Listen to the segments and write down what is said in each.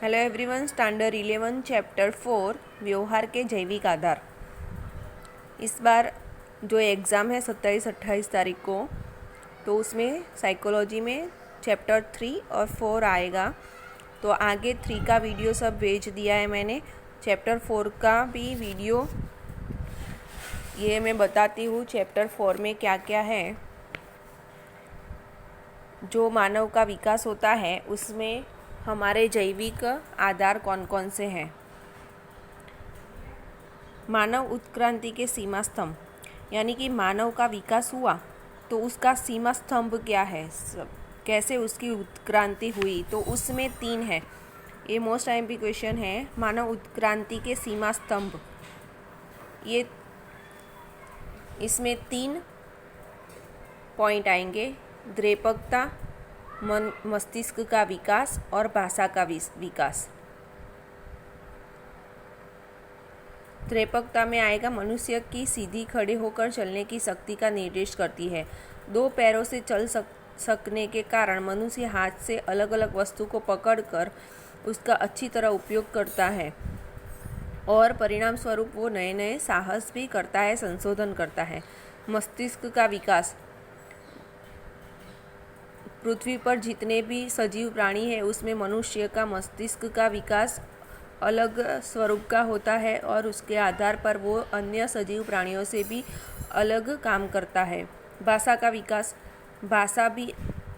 Hello everyone, standard 11 chapter 4 व्यवहार के जैविक आधार। इस बार जो एग्ज़ाम है 27-28 तारीख को, तो उसमें साइकोलॉजी में चैप्टर 3 और 4 आएगा। तो आगे 3 का वीडियो सब भेज दिया है मैंने। चैप्टर 4 का भी वीडियो ये मैं बताती हूँ चैप्टर 4 में क्या क्या है। जो मानव का विकास होता है उसमें हमारे जैविक आधार कौन कौन से हैं। मानव उत्क्रांति के सीमा स्तंभ, यानी कि मानव का विकास हुआ तो उसका सीमा स्तंभ क्या है, कैसे उसकी उत्क्रांति हुई, तो उसमें 3 है। ये मोस्ट आईएमपी क्वेश्चन है। मानव उत्क्रांति के सीमा स्तंभ, ये इसमें 3 पॉइंट आएंगे। द्रेपकता, मस्तिष्क का विकास और भाषा का विकास। द्रेपकता में आएगा, मनुष्य की सीधी खड़े होकर चलने की शक्ति का निर्देश करती है। 2 पैरों से चल सकने के कारण मनुष्य हाथ से अलग अलग वस्तु को पकड़कर उसका अच्छी तरह उपयोग करता है और परिणाम स्वरूप वो नए नए साहस भी करता है, संशोधन करता है। मस्तिष्क का विकास, पृथ्वी पर जितने भी सजीव प्राणी हैं उसमें मनुष्य का मस्तिष्क का विकास अलग स्वरूप का होता है और उसके आधार पर वो अन्य सजीव प्राणियों से भी अलग काम करता है। भाषा का विकास, भाषा भी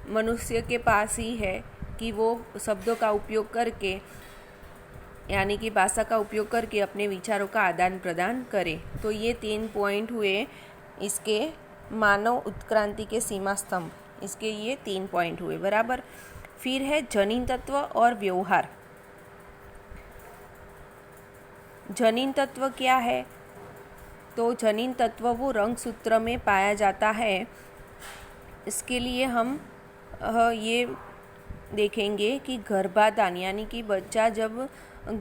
मनुष्य के पास ही है कि वो शब्दों का उपयोग करके, यानी कि भाषा का उपयोग करके अपने विचारों का आदान प्रदान करे। तो ये 3 पॉइंट हुए इसके मानव उत्क्रांति के सीमा स्तंभ, इसके ये 3 पॉइंट हुए बराबर। फिर है जनिन तत्व और व्यवहार। जनिन तत्व क्या है? तो जनिन तत्व वो रंगसूत्र में पाया जाता है। इसके लिए हम ये देखेंगे कि गर्भाधान, यानी कि बच्चा जब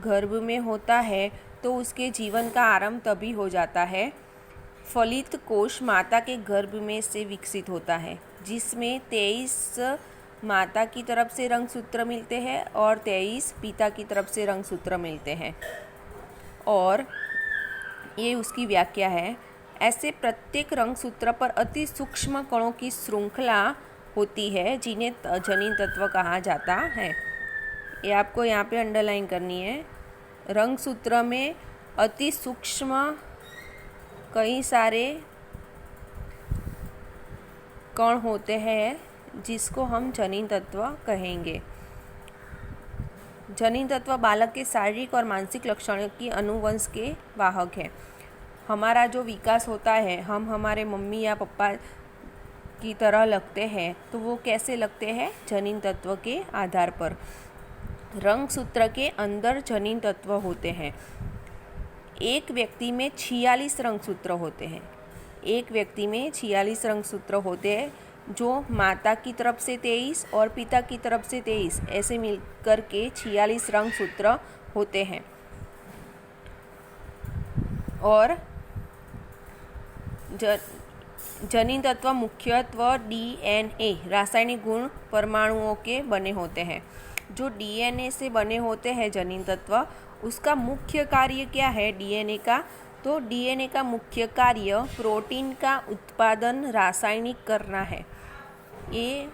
गर्भ में होता है तो उसके जीवन का आरंभ तभी हो जाता है। फलित कोश माता के गर्भ में से विकसित होता है, जिसमें 23 माता की तरफ से रंगसूत्र मिलते हैं और 23 पिता की तरफ से रंगसूत्र मिलते हैं। और ये उसकी व्याख्या है। ऐसे प्रत्येक रंगसूत्र पर अति सूक्ष्म कणों की श्रृंखला होती है जिन्हें जनिन तत्व कहा जाता है। ये आपको यहाँ पे अंडरलाइन करनी है। रंगसूत्र में अति सूक्ष्म कई सारे कण होते हैं जिसको हम जनिन तत्व कहेंगे। जनिन तत्व बालक के शारीरिक और मानसिक लक्षणों की अनुवंश के वाहक है। हमारा जो विकास होता है, हम हमारे मम्मी या पापा की तरह लगते हैं, तो वो कैसे लगते हैं? जनिन तत्व के आधार पर। रंगसूत्र के अंदर जनिन तत्व होते हैं। एक व्यक्ति में 46 रंगसूत्र होते हैं। एक व्यक्ति में 46 रंगसूत्र होते हैं, जो माता की तरफ से 23 और पिता की तरफ से 23 ऐसे मिलकर के 46 रंगसूत्र होते हैं। और जनिन तत्व मुख्यत्व डीएनए रासायनिक गुण परमाणुओं के बने होते हैं। जो डीएनए से बने होते हैं जनिन तत्व, उसका मुख्य कार्य क्या है डीएनए का? तो डीएनए का मुख्य कार्य प्रोटीन का उत्पादन रासायनिक करना है। ये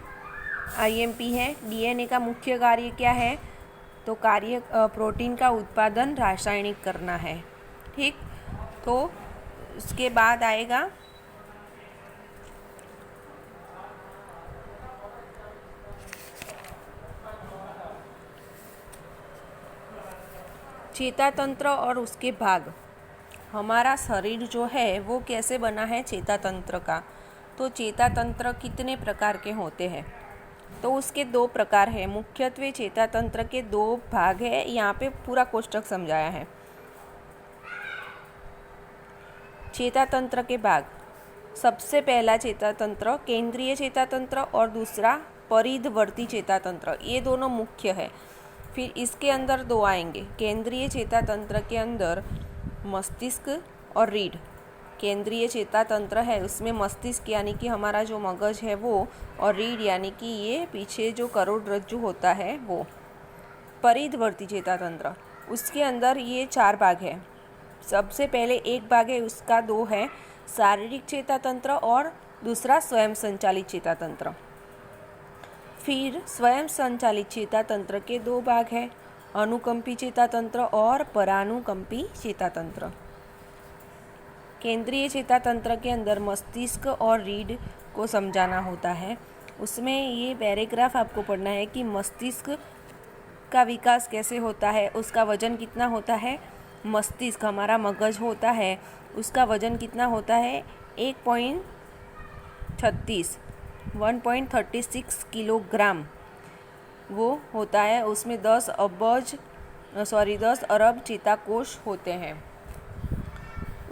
आईएमपी है। डीएनए का मुख्य कार्य क्या है? तो कार्य प्रोटीन का उत्पादन रासायनिक करना है। ठीक, तो उसके बाद आएगा चेता तंत्र और उसके भाग। हमारा शरीर जो है वो कैसे बना है? चेता तंत्र का। तो चेता तंत्र कितने प्रकार के होते हैं? तो उसके 2 प्रकार है। मुख्यत्वे चेता तंत्र के 2 भाग है। यहाँ पे पूरा कोष्टक समझाया है। चेता तंत्र के भाग, सबसे पहला चेता तंत्र केंद्रीय चेता तंत्र और दूसरा परिधवर्ती चेता तंत्र। ये दोनों मुख्य है। फिर इसके अंदर 2 आएंगे। केंद्रीय चेता तंत्र के अंदर मस्तिष्क और रीढ़। केंद्रीय चेता तंत्र है उसमें मस्तिष्क यानी कि हमारा जो मगज है वो, और रीढ़ यानी कि ये पीछे जो करोड़रज्जु होता है वो। परिधवर्ती चेता तंत्र, उसके अंदर ये 4 भाग है। सबसे पहले एक भाग है, उसका 2 है शारीरिक चेता तंत्र और दूसरा स्वयं संचालित चेता तंत्र। फिर स्वयं संचालित चेता तंत्र के 2 भाग है, अनुकंपी चेता तंत्र और परानुकंपी चेता तंत्र। केंद्रीय चेता तंत्र के अंदर मस्तिष्क और रीढ़ को समझाना होता है। उसमें ये पैराग्राफ आपको पढ़ना है कि मस्तिष्क का विकास कैसे होता है, उसका वजन कितना होता है। मस्तिष्क हमारा मगज होता है, उसका वजन कितना होता है 1.36 किलोग्राम वो होता है। उसमें 10 अरब चेताकोष होते हैं।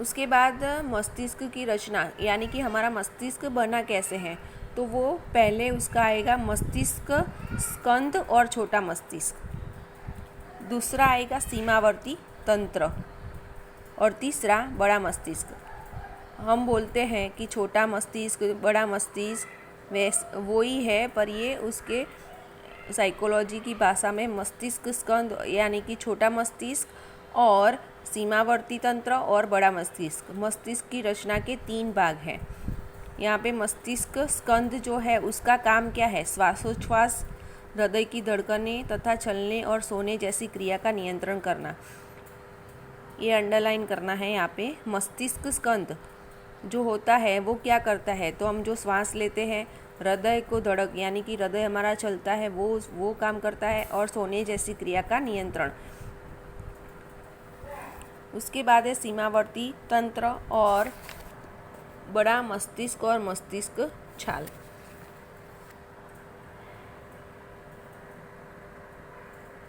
उसके बाद मस्तिष्क की रचना, यानी कि हमारा मस्तिष्क बना कैसे है, तो वो पहले उसका आएगा मस्तिष्क स्कंद और छोटा मस्तिष्क, दूसरा आएगा सीमावर्ती तंत्र और तीसरा बड़ा मस्तिष्क। हम बोलते हैं कि छोटा मस्तिष्क बड़ा मस्तिष्क वो ही है, पर ये उसके साइकोलॉजी की भाषा में मस्तिष्क स्कंद यानी कि छोटा मस्तिष्क और सीमावर्ती तंत्र और बड़ा मस्तिष्क। मस्तिष्क की रचना के 3 भाग हैं। यहाँ पे मस्तिष्क स्कंद जो है उसका काम क्या है, श्वासोच्छ्वास, हृदय की धड़कनें तथा चलने और सोने जैसी क्रिया का नियंत्रण करना। ये अंडरलाइन करना है यहाँ पे। मस्तिष्क स्कंद जो होता है वो क्या करता है, तो हम जो श्वास लेते हैं, हृदय को धड़क यानी कि हृदय हमारा चलता है वो काम करता है, और सोने जैसी क्रिया का नियंत्रण। उसके बाद है सीमावर्ती तंत्र और बड़ा मस्तिष्क और मस्तिष्क छाल।